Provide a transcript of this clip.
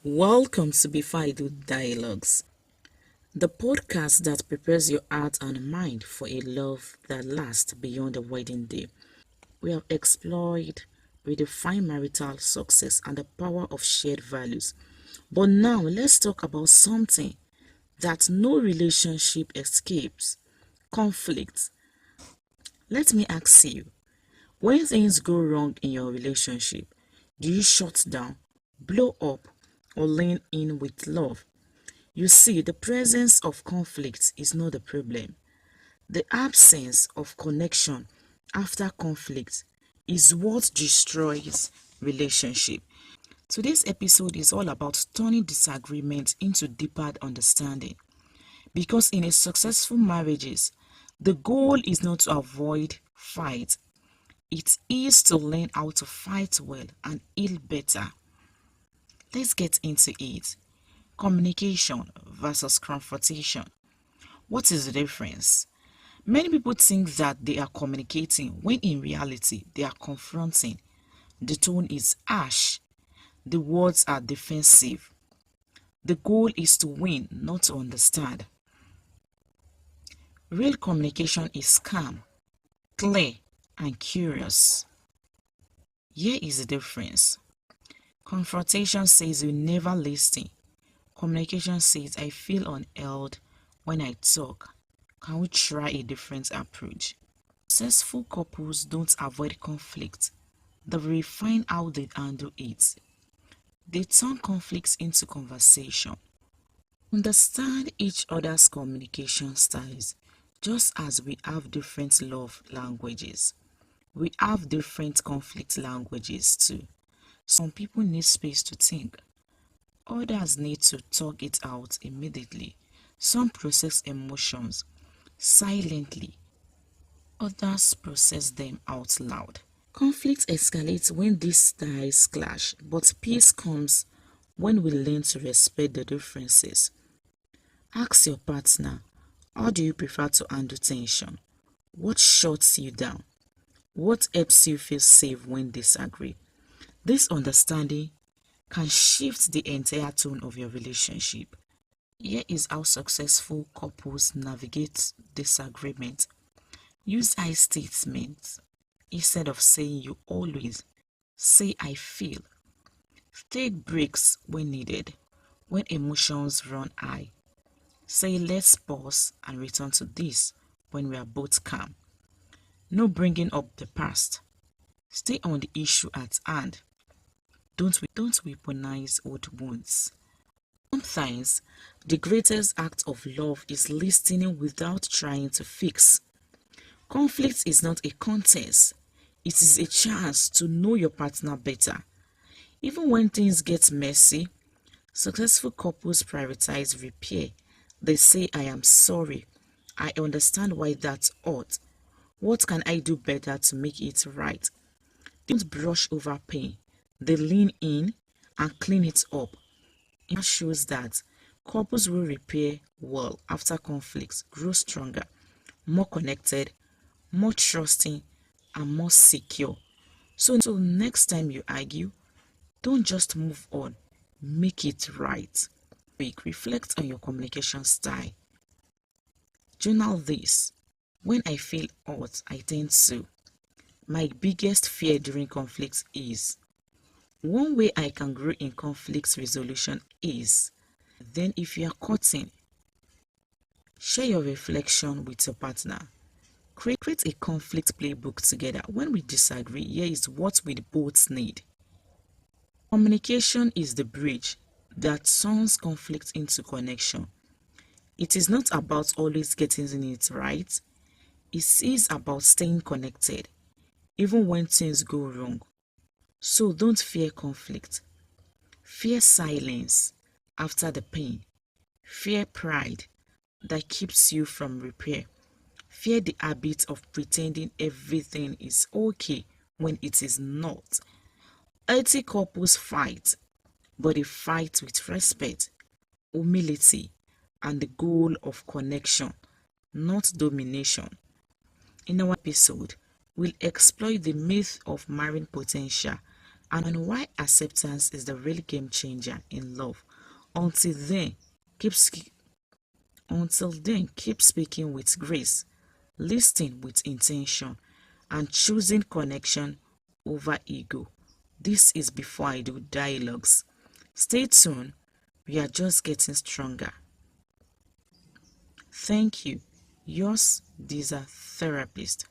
Welcome to Before I Do Dialogues, the podcast that prepares your heart and mind for a love that lasts beyond the wedding day. We have explored, redefined marital success and the power of shared values. But now let's talk about something that no relationship escapes: conflict. Let me ask you, when things go wrong in your relationship, do you shut down, blow up, or lean in with love? You see, the presence of conflict is not the problem. The absence of connection after conflict is what destroys relationship. Today's episode is all about turning disagreement into deeper understanding. Because in a successful marriages, the goal is not to avoid fight. It is to learn how to fight well and heal better. Let's get into it. Communication versus confrontation. What is the difference? Many people think that they are communicating when in reality they are confronting. The tone is harsh. The words are defensive. The goal is to win, not to understand. Real communication is calm, clear, and curious. Here is the difference. Confrontation says you never listen. Communication says I feel unheld when I talk. Can we try a different approach? Successful couples don't avoid conflict. They refine how they handle it. They turn conflicts into conversation. Understand each other's communication styles. Just as we have different love languages, we have different conflict languages too. Some people need space to think. Others need to talk it out immediately. Some process emotions silently. Others process them out loud. Conflict escalates when these styles clash, but peace comes when we learn to respect the differences. Ask your partner, how do you prefer to handle tension? What shuts you down? What helps you feel safe when disagree? This understanding can shift the entire tone of your relationship. Here is how successful couples navigate disagreement. Use I statements. Instead of saying you always, say I feel. Take breaks when needed. When emotions run high, say let's pause and return to this when we are both calm. No bringing up the past. Stay on the issue at hand. Don't weaponize old wounds. Sometimes, the greatest act of love is listening without trying to fix. Conflict is not a contest. It is a chance to know your partner better. Even when things get messy, successful couples prioritize repair. They say, I am sorry. I understand why that's hurt. What can I do better to make it right? They don't brush over pain. They lean in and clean it up. It shows that couples will repair well after conflicts grow stronger, more connected, more trusting, and more secure. So next time you argue, don't just move on, make it right. Reflect on your communication style. Journal this. When I feel hurt, I tend to. My biggest fear during conflicts is. One way I can grow in conflict resolution is. Then if you are cutting, share your reflection with your partner. Create a conflict playbook together. When we disagree, here is what we both need. Communication is the bridge that turns conflict into connection. It is not about always getting it right. It is about staying connected, even when things go wrong. So don't fear conflict. Fear silence after the pain. Fear pride that keeps you from repair. Fear the habit of pretending everything is okay when it is not. Healthy couples fight, but they fight with respect, humility, and the goal of connection, not domination. In our episode, we'll explore the myth of marine potential and why acceptance is the real game changer in love. Until then, keep sk- until then, keep speaking with grace, listening with intention, and choosing connection over ego. This is Before I Do Dialogues. Stay tuned, we are just getting stronger. Thank you. Yours, Disa Therapist.